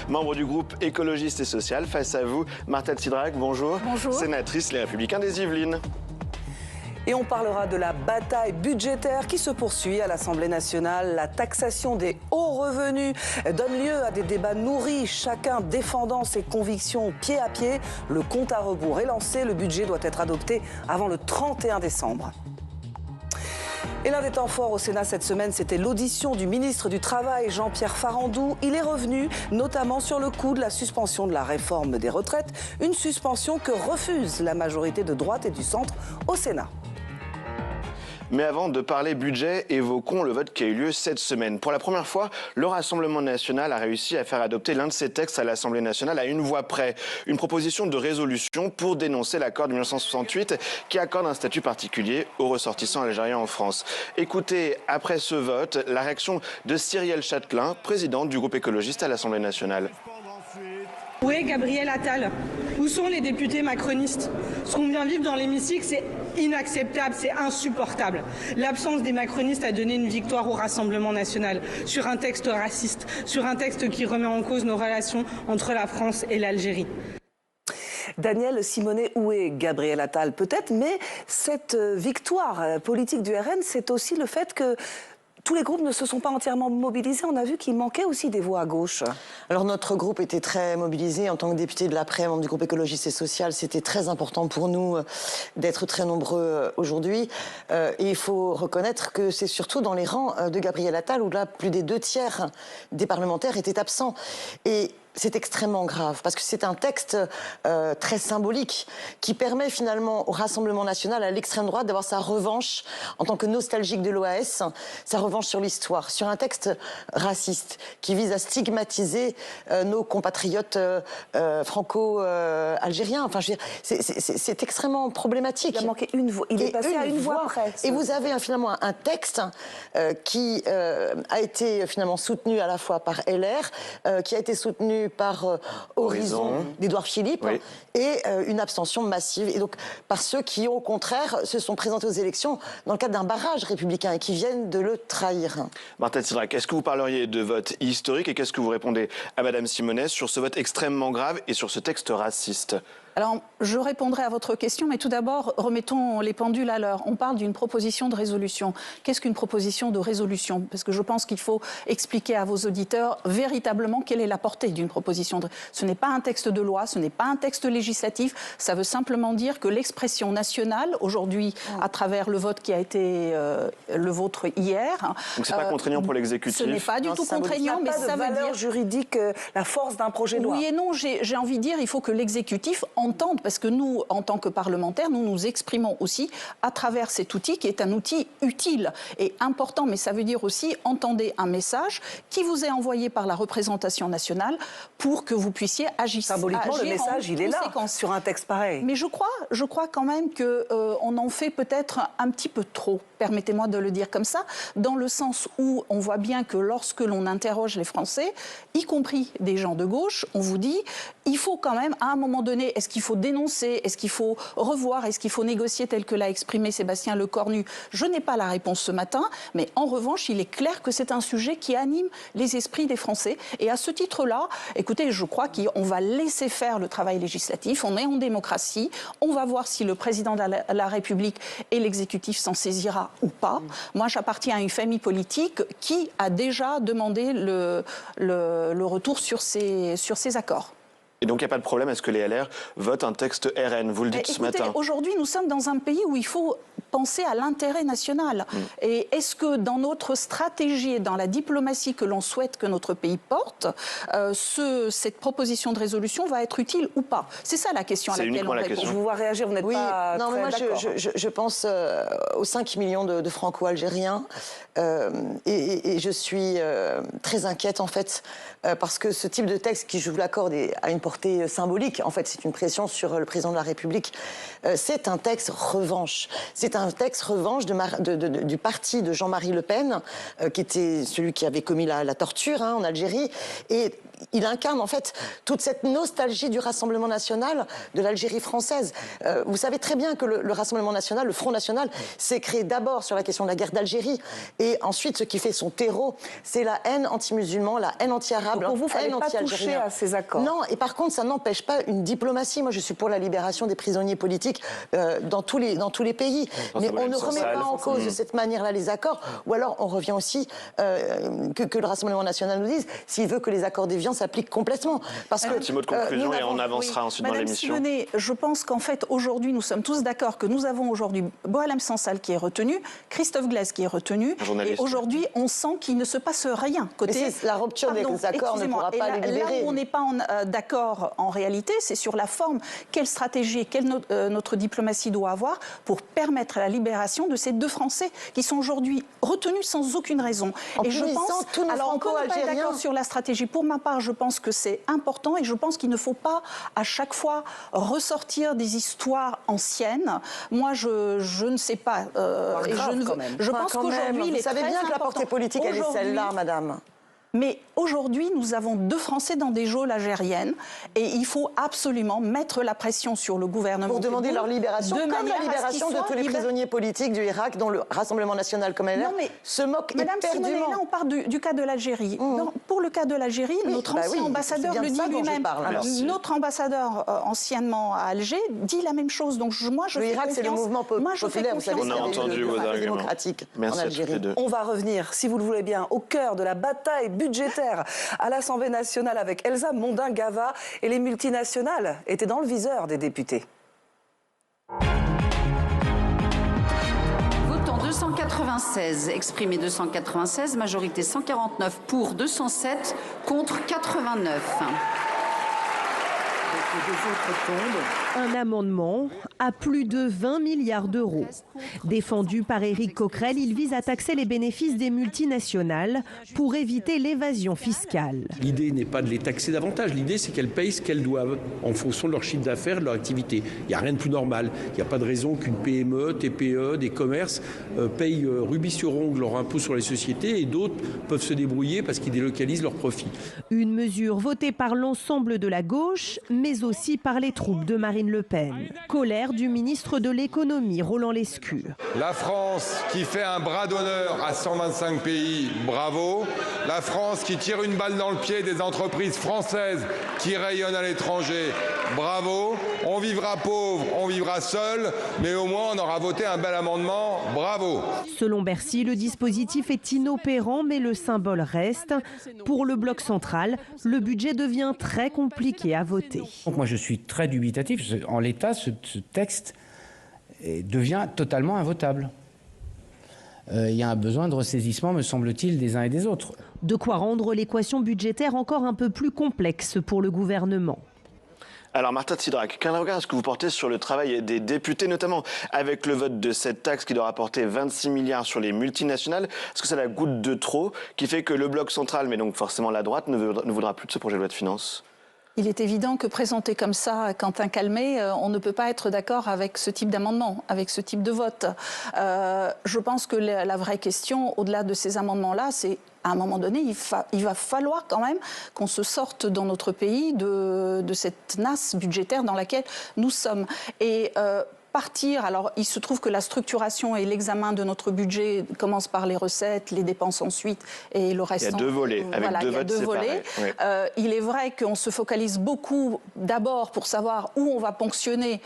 Membre du groupe écologiste et social, face à vous, Marta Tsidrack, bonjour. Bonjour. Sénatrice Les Républicains des Yvelines. Et on parlera de la bataille budgétaire qui se poursuit à l'Assemblée nationale. La taxation des hauts revenus donne lieu à des débats nourris, chacun défendant ses convictions pied à pied. Le compte à rebours est lancé, le budget doit être adopté avant le 31 décembre. Et l'un des temps forts au Sénat cette semaine, c'était l'audition du ministre du Travail, Jean-Pierre Farandou. Il est revenu notamment sur le coût de la suspension de la réforme des retraites, une suspension que refuse la majorité de droite et du centre au Sénat. Mais avant de parler budget, évoquons le vote qui a eu lieu cette semaine. Pour la première fois, le Rassemblement national a réussi à faire adopter l'un de ses textes à l'Assemblée nationale à une voix près. Une proposition de résolution pour dénoncer l'accord de 1968 qui accorde un statut particulier aux ressortissants algériens en France. Écoutez, après ce vote, la réaction de Cyrielle Châtelain, présidente du groupe écologiste à l'Assemblée nationale. Où est Gabriel Attal? Où sont les députés macronistes? Ce qu'on vient vivre dans l'hémicycle, c'est inacceptable, c'est insupportable. L'absence des macronistes a donné une victoire au Rassemblement national sur un texte raciste, sur un texte qui remet en cause nos relations entre la France et l'Algérie. Daniel Simonet, où est Gabriel Attal? Peut-être, mais cette victoire politique du RN, c'est aussi le fait que tous les groupes ne se sont pas entièrement mobilisés. On a vu qu'il manquait aussi des voix à gauche. Alors notre groupe était très mobilisé. En tant que député de l'après, membre du groupe écologiste et social, c'était très important pour nous d'être très nombreux aujourd'hui. Et il faut reconnaître que c'est surtout dans les rangs de Gabriel Attal où là, plus des 2/3 des parlementaires étaient absents. Et c'est extrêmement grave parce que c'est un texte très symbolique qui permet finalement au Rassemblement national, à l'extrême droite, d'avoir sa revanche en tant que nostalgique de l'OAS, sa revanche sur l'histoire, sur un texte raciste qui vise à stigmatiser nos compatriotes franco-algériens. Enfin, je veux dire, c'est extrêmement problématique. Il a manqué une voix. Il est passé à une voix près. Et vous avez finalement un texte qui a été finalement soutenu à la fois par LR, qui a été soutenu par Horizon d'Édouard Philippe, oui, et une abstention massive. Et donc par ceux qui, au contraire, se sont présentés aux élections dans le cadre d'un barrage républicain et qui viennent de le trahir. Marta Tsidrack, est-ce que vous parleriez de vote historique et qu'est-ce que vous répondez à Madame Simonet sur ce vote extrêmement grave et sur ce texte raciste? Alors, je répondrai à votre question, mais tout d'abord, remettons les pendules à l'heure. On parle d'une proposition de résolution. Qu'est-ce qu'une proposition de résolution? Parce que je pense qu'il faut expliquer à vos auditeurs véritablement quelle est la portée d'une proposition de... Ce n'est pas un texte de loi, ce n'est pas un texte législatif. Ça veut simplement dire que l'expression nationale, aujourd'hui, à travers le vote qui a été le vôtre hier... Donc c'est pas contraignant pour l'exécutif? Ce n'est pas du tout contraignant, mais ça veut dire... juridique, la force d'un projet de loi. Oui et non, j'ai envie de dire, il faut que l'exécutif entendre, parce que nous, en tant que parlementaires, nous nous exprimons aussi à travers cet outil qui est un outil utile et important, mais ça veut dire aussi entendez un message qui vous est envoyé par la représentation nationale pour que vous puissiez agir. Symboliquement, le message, il est là, sur un texte pareil. Mais je crois quand même qu'on en fait peut-être un petit peu trop, permettez-moi de le dire comme ça, dans le sens où on voit bien que lorsque l'on interroge les Français, y compris des gens de gauche, on vous dit, il faut quand même, à un moment donné, est-ce qu'il faut dénoncer, est-ce qu'il faut revoir, est-ce qu'il faut négocier tel que l'a exprimé Sébastien Lecornu? Je n'ai pas la réponse ce matin, mais en revanche, il est clair que c'est un sujet qui anime les esprits des Français. Et à ce titre-là, écoutez, je crois qu'on va laisser faire le travail législatif, on est en démocratie, on va voir si le président de la République et l'exécutif s'en saisira ou pas. Moi, j'appartiens à une famille politique qui a déjà demandé le retour sur ces accords. Et donc il n'y a pas de problème à ce que les LR votent un texte RN, vous le dites ce matin. Aujourd'hui, nous sommes dans un pays où il faut penser à l'intérêt national. Et est-ce que dans notre stratégie et dans la diplomatie que l'on souhaite que notre pays porte, cette proposition de résolution va être utile ou pas? C'est ça la question à laquelle on répond. Je vous vois réagir, vous n'êtes pas non, très moi d'accord. je pense aux 5 millions de Franco-Algériens et je suis très inquiète en fait parce que ce type de texte qui, je vous l'accorde, a une portée symbolique, en fait c'est une pression sur le président de la République, c'est un texte revanche. C'est un texte revanche du parti de Jean-Marie Le Pen, qui était celui qui avait commis la torture en Algérie. Et il incarne en fait toute cette nostalgie du Rassemblement national de l'Algérie française. Vous savez très bien que le Rassemblement national, le Front national, s'est créé d'abord sur la question de la guerre d'Algérie. Et ensuite, ce qui fait son terreau, c'est la haine anti-musulman, la haine anti-arabe, la pour vous, haine pas toucher anti-algérienne. à ces accords. Non, et par contre, ça n'empêche pas une diplomatie. Moi, je suis pour la libération des prisonniers politiques dans tous les pays. Mais on ne remet pas en cause de cette manière-là les accords. Ou alors, on revient aussi que le Rassemblement national nous dise s'il veut que les accords d'Évian s'appliquent complètement. Parce que, un petit mot de conclusion et on avancera ensuite dans l'émission. Madame Simonet, je pense qu'en fait, aujourd'hui, nous sommes tous d'accord que nous avons aujourd'hui Boualem Sansal qui est retenu, Christophe Glaise qui est retenu, et aujourd'hui, on sent qu'il ne se passe rien. Mais la rupture des accords ne pourra pas les libérer. Là où on n'est pas d'accord en réalité, c'est sur la forme. Quelle stratégie, notre diplomatie doit avoir pour permettre la libération de ces deux Français qui sont aujourd'hui retenus sans aucune raison. Et je pense, alors on peut pas être d'accord sur la stratégie. Pour ma part, je pense que c'est important et je pense qu'il ne faut pas à chaque fois ressortir des histoires anciennes. Moi, je ne sais pas. Je pense qu'aujourd'hui, vous savez bien que la portée politique, elle est celle-là, madame. Mais aujourd'hui, nous avons deux Français dans des geôles algériennes et il faut absolument mettre la pression sur le gouvernement. Pour demander leur libération, comme la libération de tous les prisonniers politiques du Irak, dont le Rassemblement national, comme elle est, se moque Madame éperdument. Simonet, là, on parle du cas de l'Algérie. Pour le cas de l'Algérie, notre ancien ambassadeur le dit lui-même. Notre ambassadeur anciennement à Alger dit la même chose. Donc moi, je fais L'Irak, c'est le mouvement populaire, vous savez, on a entendu vos arguments. Démocratique en Algérie. On va revenir, si vous le voulez bien, au cœur de la bataille budgétaire à l'Assemblée nationale avec Elsa Mondin-Gava, et les multinationales étaient dans le viseur des députés. Votant 296, exprimé 296, majorité 149 pour 207, contre 89. Un amendement à plus de 20 milliards d'euros. Défendu par Éric Coquerel, il vise à taxer les bénéfices des multinationales pour éviter l'évasion fiscale. L'idée n'est pas de les taxer davantage, l'idée c'est qu'elles payent ce qu'elles doivent en fonction de leur chiffre d'affaires, de leur activité. Il n'y a rien de plus normal. Il n'y a pas de raison qu'une PME, TPE, des commerces payent rubis sur ongle leur impôt sur les sociétés et d'autres peuvent se débrouiller parce qu'ils délocalisent leurs profits. Une mesure votée par l'ensemble de la gauche, mais aussi par les troupes de Marine Le Pen. Colère du ministre de l'économie, Roland Lescure. La France qui fait un bras d'honneur à 125 pays, bravo. La France qui tire une balle dans le pied des entreprises françaises qui rayonnent à l'étranger, bravo. On vivra pauvre, on vivra seul, mais au moins on aura voté un bel amendement, bravo. Selon Bercy, le dispositif est inopérant, mais le symbole reste. Pour le bloc central, le budget devient très compliqué à voter. Donc moi je suis très dubitatif. En l'état, ce texte devient totalement invotable. Il y a un besoin de ressaisissement, me semble-t-il, des uns et des autres. De quoi rendre l'équation budgétaire encore un peu plus complexe pour le gouvernement. Alors Marta Tsidrack, quel regard est-ce que vous portez sur le travail des députés, notamment avec le vote de cette taxe qui doit rapporter 26 milliards sur les multinationales? Est-ce que c'est la goutte de trop qui fait que le bloc central, mais donc forcément la droite, ne voudra plus de ce projet de loi de finances? Il est évident que présenté comme ça, Quentin Calmet, on ne peut pas être d'accord avec ce type d'amendement, avec ce type de vote. Je pense que la vraie question, au-delà de ces amendements-là, c'est à un moment donné, il va falloir quand même qu'on se sorte dans notre pays de cette nasse budgétaire dans laquelle nous sommes. Et partir, alors il se trouve que la structuration et l'examen de notre budget commence par les recettes, les dépenses ensuite et le reste. Il y a deux volets, avec deux votes séparés. Oui. Il est vrai qu'on se focalise beaucoup d'abord pour savoir où on va ponctionner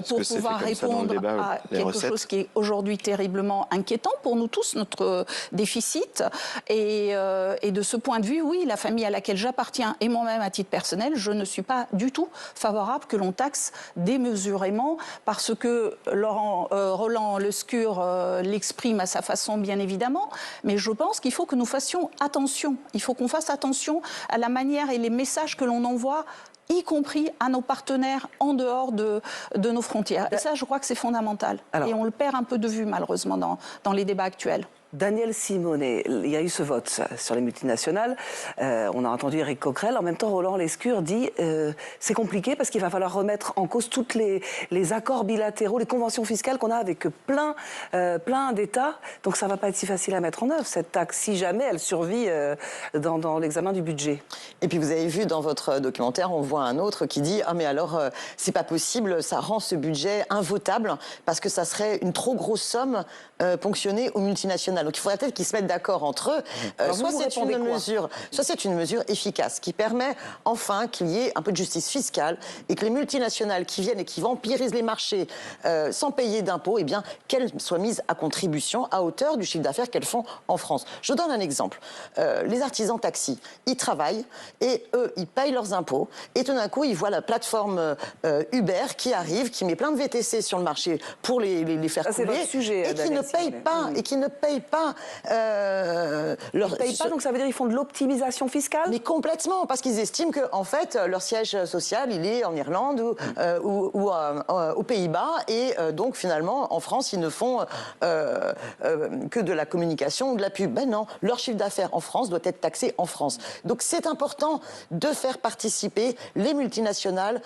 pour pouvoir répondre à quelque chose qui est aujourd'hui terriblement inquiétant pour nous tous, notre déficit. Et de ce point de vue, oui, la famille à laquelle j'appartiens et moi-même à titre personnel, je ne suis pas du tout favorable que l'on taxe démesurément parce que Roland Lescure l'exprime à sa façon, bien évidemment, mais je pense qu'il faut que nous fassions attention. Il faut qu'on fasse attention à la manière et les messages que l'on envoie, y compris à nos partenaires en dehors de nos frontières. Et ça, je crois que c'est fondamental. Alors, et on le perd un peu de vue, malheureusement, dans les débats actuels. Daniel Simonet, il y a eu ce vote sur les multinationales. On a entendu Éric Coquerel. En même temps, Roland Lescure dit c'est compliqué parce qu'il va falloir remettre en cause tous les accords bilatéraux, les conventions fiscales qu'on a avec plein d'États. Donc ça ne va pas être si facile à mettre en œuvre, cette taxe, si jamais elle survit dans l'examen du budget. Et puis vous avez vu dans votre documentaire, on voit un autre qui dit « Ah mais alors, c'est pas possible, ça rend ce budget invotable parce que ça serait une trop grosse somme ponctionnée aux multinationales. » Donc il faudrait peut-être qu'ils se mettent d'accord entre eux. Soit c'est une mesure efficace qui permet enfin qu'il y ait un peu de justice fiscale et que les multinationales qui viennent et qui vampirisent les marchés sans payer d'impôts, eh bien qu'elles soient mises à contribution à hauteur du chiffre d'affaires qu'elles font en France. Je donne un exemple. Les artisans taxis, ils travaillent et eux, ils payent leurs impôts et tout d'un coup, ils voient la plateforme Uber qui arrive, qui met plein de VTC sur le marché pour les faire couler et qui ne payent pas, Ils payent pas, donc ça veut dire qu'ils font de l'optimisation fiscale? Mais complètement, parce qu'ils estiment que en fait, leur siège social, il est en Irlande ou aux Pays-Bas et donc finalement, en France, ils ne font que de la communication ou de la pub. Ben non, leur chiffre d'affaires en France doit être taxé en France. Donc c'est important de faire participer les multinationales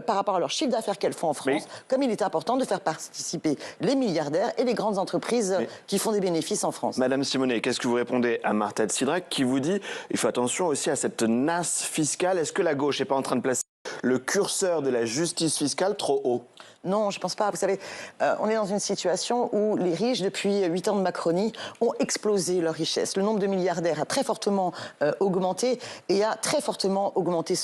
par rapport à leur chiffre d'affaires qu'elles font en France, comme il est important de faire participer les milliardaires et les grandes entreprises qui font des bénéfices en France. Madame Simonet, qu'est-ce que vous répondez à Marta de Cidrac qui vous dit il faut attention aussi à cette nasse fiscale? Est-ce que la gauche n'est pas en train de placer le curseur de la justice fiscale trop haut? Non, je ne pense pas. Vous savez, on est dans une situation où les riches, depuis 8 ans de Macronie, ont explosé leur richesse. Le nombre de milliardaires a très fortement augmenté et a très fortement augmenté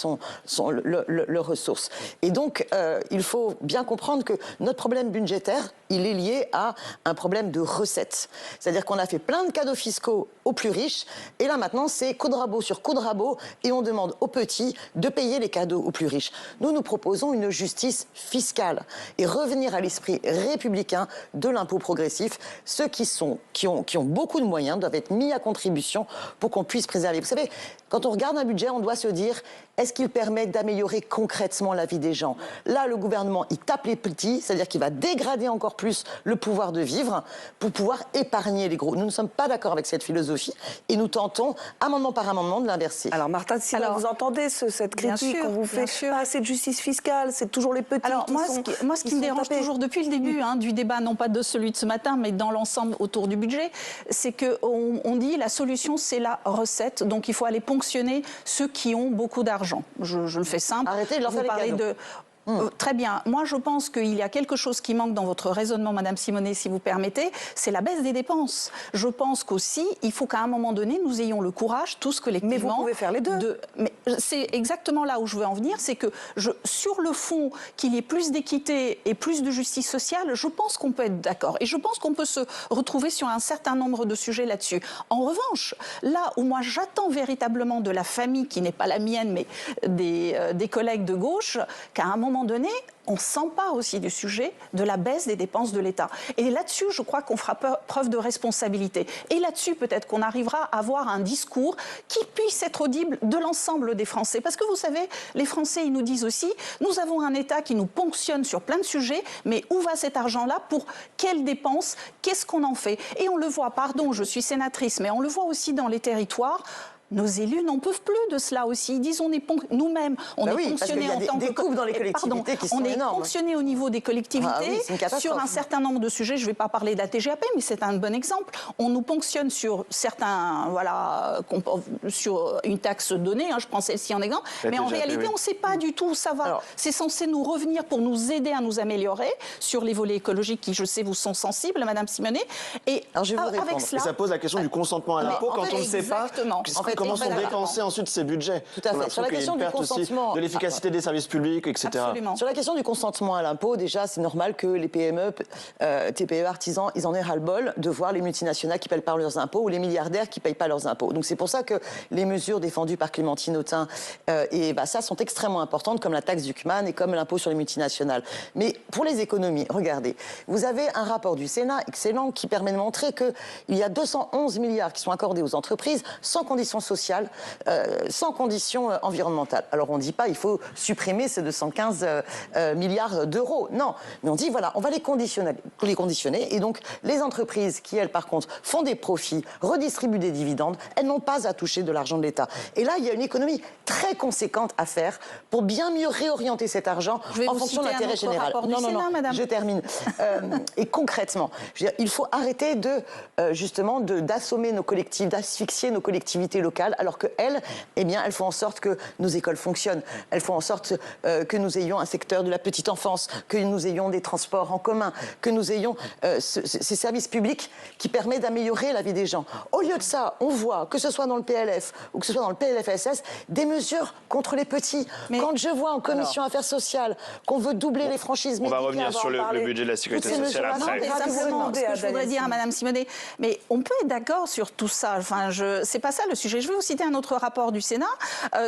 leurs ressources. Et donc, il faut bien comprendre que notre problème budgétaire, il est lié à un problème de recettes. C'est-à-dire qu'on a fait plein de cadeaux fiscaux aux plus riches et là maintenant, c'est coup de rabot sur coup de rabot et on demande aux petits de payer les cadeaux aux plus riches. Nous proposons une justice fiscale et revenir à l'esprit républicain de l'impôt progressif. Ceux qui ont beaucoup de moyens doivent être mis à contribution pour qu'on puisse préserver. Vous savez, quand on regarde un budget, on doit se dire, est-ce qu'il permet d'améliorer concrètement la vie des gens? Là, le gouvernement, il tape les petits, c'est-à-dire qu'il va dégrader encore plus le pouvoir de vivre pour pouvoir épargner les gros. Nous ne sommes pas d'accord avec cette philosophie et nous tentons, amendement par amendement, de l'inverser. Alors, Marta, si vous entendez cette critique qu'on vous fait, pas assez de justice fiscale, c'est toujours les petits moi, ce qui me dérange toujours depuis le début du débat, non pas de celui de ce matin, mais dans l'ensemble autour du budget, c'est qu'on dit la solution, c'est la recette. Donc, il faut aller ponctionner ceux qui ont beaucoup d'argent. Je le fais simple. Arrêtez de leur faire les cadeaux. Très bien. Moi, je pense qu'il y a quelque chose qui manque dans votre raisonnement, Madame Simonet, si vous permettez, c'est la baisse des dépenses. Je pense qu'aussi, il faut qu'à un moment donné, nous ayons le courage, tous collectivement... Mais vous pouvez faire les deux. Mais c'est exactement là où je veux en venir, c'est que sur le fond, qu'il y ait plus d'équité et plus de justice sociale, je pense qu'on peut être d'accord. Et je pense qu'on peut se retrouver sur un certain nombre de sujets là-dessus. En revanche, là où moi j'attends véritablement de la famille, qui n'est pas la mienne, mais des collègues de gauche, qu'à un moment donné, on s'empare aussi du sujet de la baisse des dépenses de l'État. Et là-dessus, je crois qu'on fera preuve de responsabilité. Et là-dessus, peut-être qu'on arrivera à avoir un discours qui puisse être audible de l'ensemble des Français. Parce que vous savez, les Français, ils nous disent aussi, nous avons un État qui nous ponctionne sur plein de sujets, mais où va cet argent-là? Pour quelles dépenses? Qu'est-ce qu'on en fait? Et on le voit, pardon, je suis sénatrice, mais on le voit aussi dans les territoires. Nos élus n'en peuvent plus de cela aussi. Ils disent nous-mêmes, on est ponctionnés en tant que... des coupes dans les collectivités qui sont énormes. On est ponctionnés au niveau des collectivités sur un certain nombre de sujets. Je ne vais pas parler de la TGAP, mais c'est un bon exemple. On nous ponctionne sur certains, sur une taxe donnée. Je prends celle-ci en exemple. Mais en réalité, on ne sait pas du tout où ça va. C'est censé nous revenir pour nous aider à nous améliorer sur les volets écologiques qui, je sais, vous sont sensibles, Madame Simonet. Et avec cela, et ça pose la question du consentement à l'impôt quand on ne sait pas. Comment sont dépensés ensuite ces budjets? Tout à fait. Sur la question du consentement, de l'efficacité des services publics, etc. Absolument. Sur la question du consentement à l'impôt, déjà, c'est normal que les PME, TPE, artisans, ils en aient ras-le-bol de voir les multinationales qui ne payent pas leurs impôts ou les milliardaires qui ne payent pas leurs impôts. Donc c'est pour ça que les mesures défendues par Clémentine Autain et ça sont extrêmement importantes, comme la taxe Zuckman et comme l'impôt sur les multinationales. Mais pour les économies, regardez, vous avez un rapport du Sénat excellent qui permet de montrer qu'il y a 211 milliards qui sont accordés aux entreprises sans conditions sociale sans condition environnementale. Alors on ne dit pas il faut supprimer ces 215 milliards d'euros. Non, mais on dit voilà, on va les conditionner. Et donc les entreprises qui, elles, par contre, font des profits, redistribuent des dividendes, elles n'ont pas à toucher de l'argent de l'État. Et là, il y a une économie très conséquente à faire pour bien mieux réorienter cet argent en fonction de l'intérêt général. Non, madame. Je termine. Et concrètement, je veux dire, il faut arrêter justement d'assommer nos collectifs, d'asphyxier nos collectivités locales, alors qu'elles, eh bien, elles font en sorte que nos écoles fonctionnent, elles font en sorte que nous ayons un secteur de la petite enfance, que nous ayons des transports en commun, que nous ayons ces services publics qui permettent d'améliorer la vie des gens. Au lieu de ça, on voit, que ce soit dans le PLF ou que ce soit dans le PLFSS, des mesures contre les petits. Mais quand je vois en commission affaires sociales qu'on veut doubler les franchises médicales... On va revenir sur le budget de la sécurité sociale après. Simplement, ce que je voudrais dire à Mme Simonet, mais on peut être d'accord sur tout ça. Enfin, c'est pas ça le sujet. Je vais vous citer un autre rapport du Sénat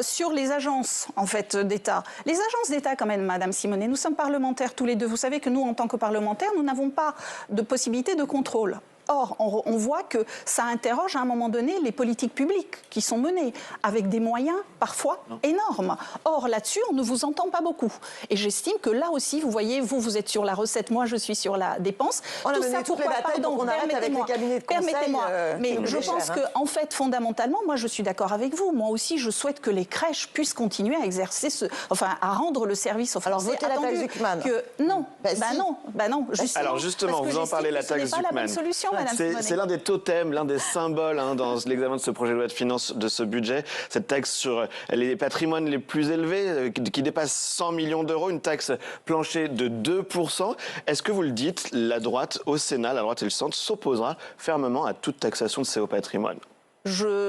sur les agences en fait, d'État. Les agences d'État, quand même, Mme Simonet, nous sommes parlementaires tous les deux. Vous savez que nous, en tant que parlementaires, nous n'avons pas de possibilité de contrôle. Or, on voit que ça interroge à un moment donné les politiques publiques qui sont menées avec des moyens parfois énormes. Or, là-dessus, on ne vous entend pas beaucoup. Et j'estime que là aussi, vous voyez, vous êtes sur la recette, moi je suis sur la dépense. On a mené toutes les batailles pour qu'on arrête avec les cabinets de conseil. Permettez-moi, mais je pense qu'en fait, fondamentalement, moi je suis d'accord avec vous. Moi aussi, je souhaite que les crèches puissent continuer à exercer, à rendre le service aux Français. Alors, votez la taxe Zuckman. Non, non. Alors justement, vous en parlez, la taxe Zuckman. Ce n'est pas la bonne solution. C'est l'un des totems, l'un des symboles dans l'examen de ce projet de loi de finances, de ce budget. Cette taxe sur les patrimoines les plus élevés, qui dépasse 100 millions d'euros, une taxe plancher de 2%. Est-ce que vous le dites, la droite au Sénat, la droite et le centre, s'opposera fermement à toute taxation de ces hauts patrimoines?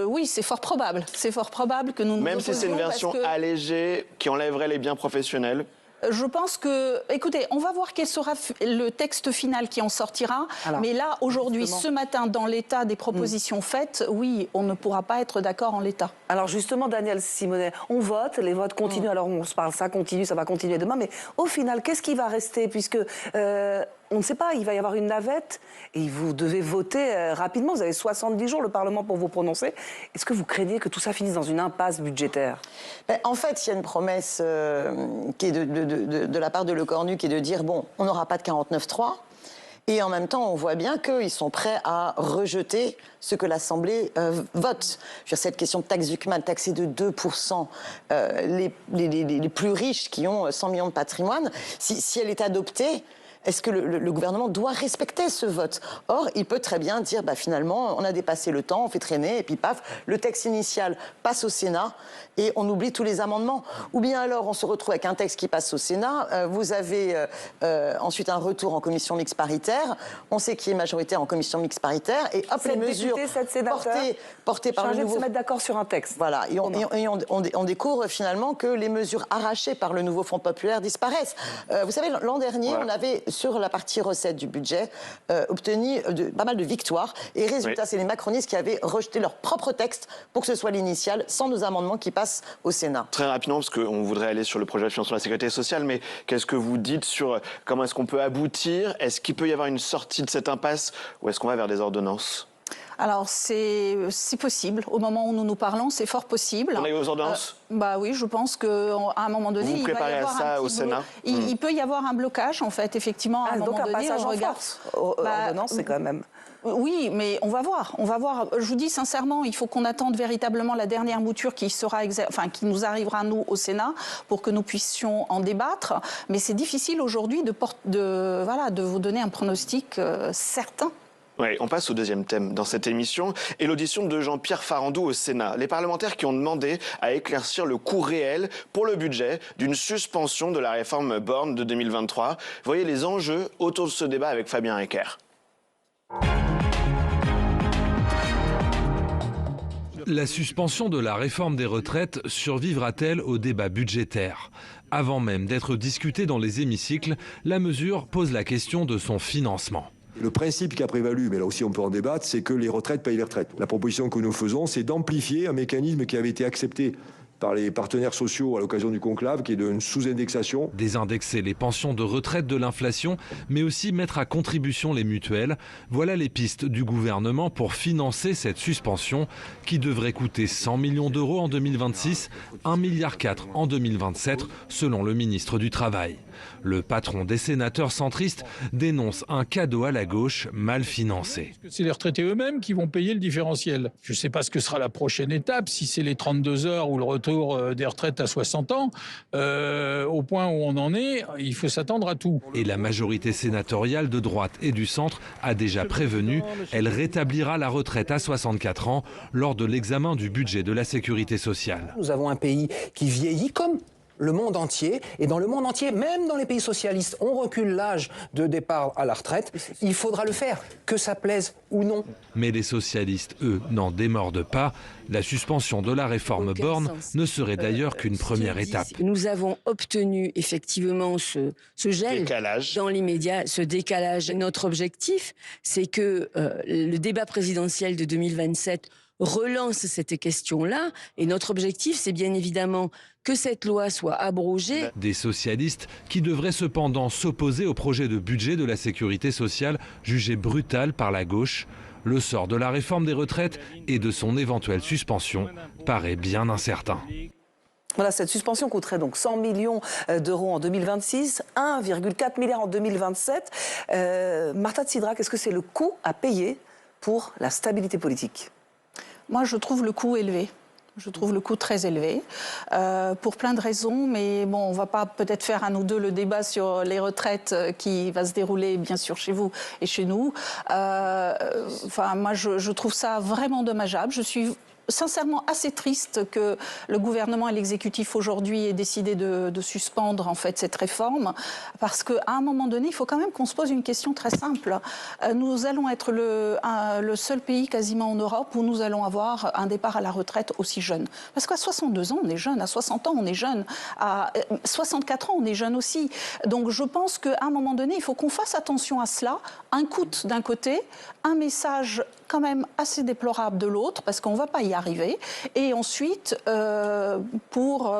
Oui, c'est fort probable. C'est fort probable que nous nous Même si c'est une version allégée qui enlèverait les biens professionnels? Je pense que, écoutez, on va voir quel sera le texte final qui en sortira. Alors, mais là, aujourd'hui, ce matin, dans l'état des propositions faites, oui, on ne pourra pas être d'accord en l'état. Alors justement, Daniel Simonet, on vote, les votes continuent. Alors on se parle, ça continue, ça va continuer demain. Mais au final, qu'est-ce qui va rester? Puisque on ne sait pas, il va y avoir une navette et vous devez voter rapidement. Vous avez 70 jours, le Parlement, pour vous prononcer. Est-ce que vous craignez que tout ça finisse dans une impasse budgétaire? En fait, il y a une promesse qui est de la part de Le Cornu qui est de dire, bon, on n'aura pas de 49.3. Et en même temps, on voit bien qu'ils sont prêts à rejeter ce que l'Assemblée vote. Sur cette question de taxe Zuckman, taxée de 2% les plus riches qui ont 100 millions de patrimoine, si elle est adoptée, est-ce que le gouvernement doit respecter ce vote? Or, il peut très bien dire, finalement, on a dépassé le temps, on fait traîner, et puis paf, le texte initial passe au Sénat, et on oublie tous les amendements. Ou bien alors, on se retrouve avec un texte qui passe au Sénat, vous avez ensuite un retour en commission mixte paritaire, on sait qui est majoritaire en commission mixte paritaire, et hop, les mesures portées par le nouveau... de se mettre d'accord sur un texte. Voilà, et on découvre finalement que les mesures arrachées par le nouveau Front populaire disparaissent. Vous savez, l'an dernier, on avait... sur la partie recette du budget, obtenu pas mal de victoires. Et résultat, c'est les macronistes qui avaient rejeté leur propre texte pour que ce soit l'initial, sans nos amendements qui passent au Sénat. Très rapidement, parce qu'on voudrait aller sur le projet de financement de la sécurité sociale, mais qu'est-ce que vous dites sur comment est-ce qu'on peut aboutir? Est-ce qu'il peut y avoir une sortie de cette impasse ou est-ce qu'on va vers des ordonnances? Alors, c'est possible. Au moment où nous parlons, c'est fort possible. On est aux ordonnances? Oui, je pense qu'à un moment donné, vous préparez à ça au Sénat? Il peut y avoir un blocage, en fait, effectivement. À un moment donné, on regarde. Ordonnance, c'est quand même... Oui, mais on va voir. Je vous dis sincèrement, il faut qu'on attende véritablement la dernière mouture qui nous arrivera, nous, au Sénat, pour que nous puissions en débattre. Mais c'est difficile aujourd'hui de vous donner un pronostic certain. Oui, on passe au deuxième thème dans cette émission et l'audition de Jean-Pierre Farandou au Sénat. Les parlementaires qui ont demandé à éclaircir le coût réel pour le budget d'une suspension de la réforme Borne de 2023. Voyez les enjeux autour de ce débat avec Fabien Ecker. La suspension de la réforme des retraites survivra-t-elle au débat budgétaire? Avant même d'être discutée dans les hémicycles, la mesure pose la question de son financement. Le principe qui a prévalu, mais là aussi on peut en débattre, c'est que les retraites payent les retraites. La proposition que nous faisons, c'est d'amplifier un mécanisme qui avait été accepté par les partenaires sociaux à l'occasion du conclave, qui est d'une sous-indexation. Désindexer les pensions de retraite de l'inflation, mais aussi mettre à contribution les mutuelles. Voilà les pistes du gouvernement pour financer cette suspension qui devrait coûter 100 millions d'euros en 2026, 1,4 milliard en 2027, selon le ministre du Travail. Le patron des sénateurs centristes dénonce un cadeau à la gauche mal financé. C'est les retraités eux-mêmes qui vont payer le différentiel. Je ne sais pas ce que sera la prochaine étape, si c'est les 32 heures ou le retour des retraites à 60 ans. Au point où on en est, il faut s'attendre à tout. Et la majorité sénatoriale de droite et du centre a déjà prévenu, elle rétablira la retraite à 64 ans lors de l'examen du budget de la sécurité sociale. Nous avons un pays qui vieillit comme le monde entier, et dans le monde entier, même dans les pays socialistes, on recule l'âge de départ à la retraite. Il faudra le faire, que ça plaise ou non. Mais les socialistes, eux, n'en démordent pas. La suspension de la réforme Borne ne serait d'ailleurs qu'une première étape. Nous avons obtenu effectivement ce gel dans l'immédiat, ce décalage. Notre objectif, c'est que le débat présidentiel de 2027 relance cette question-là. Et notre objectif, c'est bien évidemment que cette loi soit abrogée. Des socialistes qui devraient cependant s'opposer au projet de budget de la sécurité sociale jugé brutal par la gauche. Le sort de la réforme des retraites et de son éventuelle suspension paraît bien incertain. Voilà, cette suspension coûterait donc 100 millions d'euros en 2026, 1,4 milliard en 2027. Marta de Cidrac, est-ce que c'est le coût à payer pour la stabilité politique ? Moi, je trouve le coût élevé. Je trouve le coût très élevé, pour plein de raisons, mais bon, on ne va pas peut-être faire à nous deux le débat sur les retraites qui va se dérouler bien sûr chez vous et chez nous. Enfin, moi, je trouve ça vraiment dommageable. Je suis sincèrement assez triste que le gouvernement et l'exécutif aujourd'hui aient décidé de suspendre en fait cette réforme, parce qu'à un moment donné, il faut quand même qu'on se pose une question très simple. Nous allons être le seul pays quasiment en Europe où nous allons avoir un départ à la retraite aussi jeune. Parce qu'à 62 ans, on est jeune, à 60 ans, on est jeune, à 64 ans, on est jeune aussi. Donc je pense qu'à un moment donné, il faut qu'on fasse attention à cela. Un coût d'un côté, un message quand même assez déplorable de l'autre, parce qu'on ne va pas y arriver. Et ensuite, pour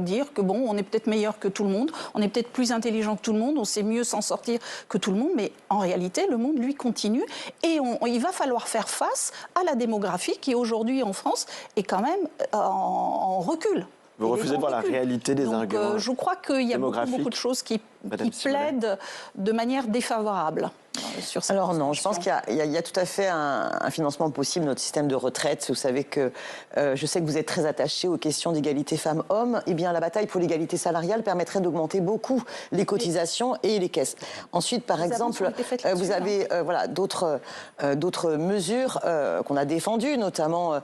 dire que bon, on est peut-être meilleur que tout le monde, on est peut-être plus intelligent que tout le monde, on sait mieux s'en sortir que tout le monde, mais en réalité, le monde, lui, continue. Et il va falloir faire face à la démographie qui, aujourd'hui, en France, est quand même en recul. Vous refusez de voir la réalité des arguments je crois qu'il y a beaucoup de choses qui plaident de manière défavorable. Alors non, je pense qu'il y a tout à fait un financement possible de notre système de retraite. Vous savez que je sais que vous êtes très attachés aux questions d'égalité femmes-hommes. Eh bien, la bataille pour l'égalité salariale permettrait d'augmenter beaucoup les cotisations et les caisses. Ensuite, par exemple, vous avez d'autres mesures qu'on a défendues, notamment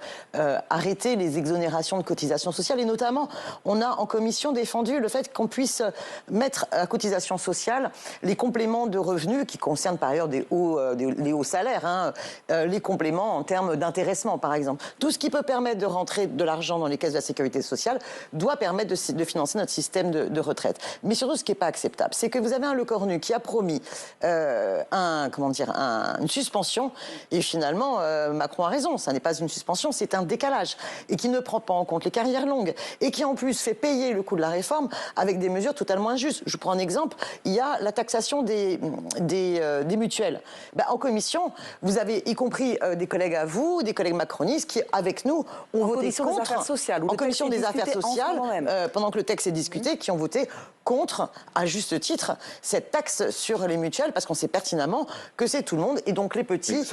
arrêter les exonérations de cotisations sociales. Et notamment, on a en commission défendu le fait qu'on puisse mettre à cotisation sociale les compléments de revenus qui concernent par ailleurs les hauts salaires, les compléments en termes d'intéressement par exemple. Tout ce qui peut permettre de rentrer de l'argent dans les caisses de la sécurité sociale doit permettre de financer notre système de retraite. Mais surtout, ce qui n'est pas acceptable, c'est que vous avez un Lecornu qui a promis une suspension, et finalement Macron a raison, ça n'est pas une suspension, c'est un décalage, et qui ne prend pas en compte les carrières longues, et qui en plus fait payer le coût de la réforme avec des mesures totalement injustes. Je prends un exemple, il y a la taxation des mutuelles. En commission, vous avez y compris des collègues à vous, des collègues macronistes qui, avec nous, ont voté contre. En commission des affaires sociales, pendant que le texte est discuté, qui ont voté contre, à juste titre, cette taxe sur les mutuelles, parce qu'on sait pertinemment que c'est tout le monde, et donc les petits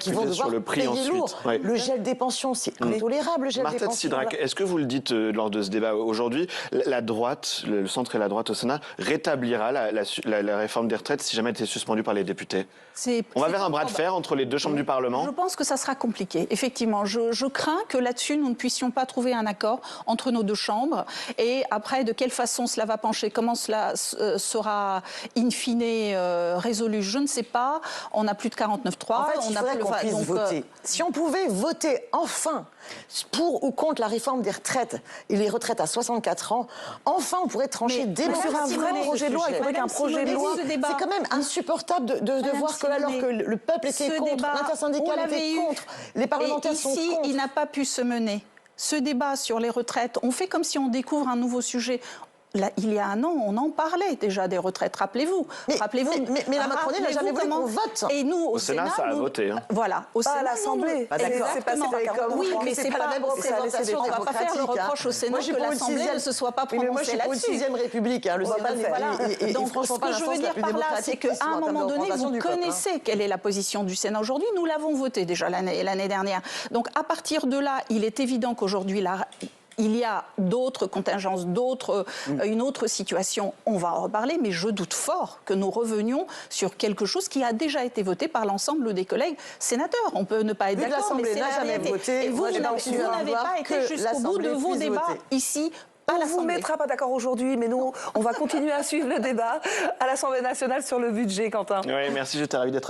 qui vont devoir payer lourd. Ouais. Le gel des pensions, c'est intolérable, le gel des pensions. Marta de Cidrac, est-ce que vous le dites lors de ce débat aujourd'hui, la droite, le centre et la droite au Sénat, rétablira la réforme des retraites si jamais elle était suspendue par les députés? On va vers un bras de fer entre les deux chambres du Parlement? Je pense que ça sera compliqué, effectivement. Je crains que là-dessus, nous ne puissions pas trouver un accord entre nos deux chambres. Et après, de quelle façon cela va pencher, comment cela sera in fine résolu, je ne sais pas. On n'a plus de 49.3. En fait, il faudrait qu'on puisse voter. Si on pouvait voter enfin pour ou contre la réforme des retraites et les retraites à 64 ans, enfin on pourrait trancher sur un vrai projet de loi. Il faudrait qu'un projet de loi. C'est quand même insupportable de voir que alors que le peuple était contre, l'intersyndicale était contre, les parlementaires sont contre. Ici, il n'a pas pu se mener ce débat sur les retraites, on fait comme si on découvre un nouveau sujet. Là, il y a un an, on en parlait déjà des retraites, rappelez-vous. Mais la Macronie n'a jamais voulu qu'on vote. Et nous, au Sénat, ça a voté. Hein. Voilà, au Sénat, à l'Assemblée. C'est passé par oui, mais c'est pas la même représentation. On ne va pas faire le reproche au Sénat que l'Assemblée ne se soit pas prononcée là-dessus. Moi, je suis pour une 6e République. Le Sénat n'est pas. Donc, ce que je veux dire par là, c'est qu'à un moment donné, vous connaissez quelle est la position du Sénat aujourd'hui. Nous l'avons voté déjà l'année dernière. Donc, à partir de là, il est évident qu'aujourd'hui, il y a d'autres contingences, une autre situation, on va en reparler, mais je doute fort que nous revenions sur quelque chose qui a déjà été voté par l'ensemble des collègues sénateurs. On peut ne pas être d'accord, mais c'est la réalité. Et vous n'avez pas été jusqu'au bout de vos débats ici. On ne vous mettra pas d'accord aujourd'hui, mais nous, on va continuer à suivre le débat à l'Assemblée nationale sur le budget, Quentin. Oui, merci, j'étais ravi d'être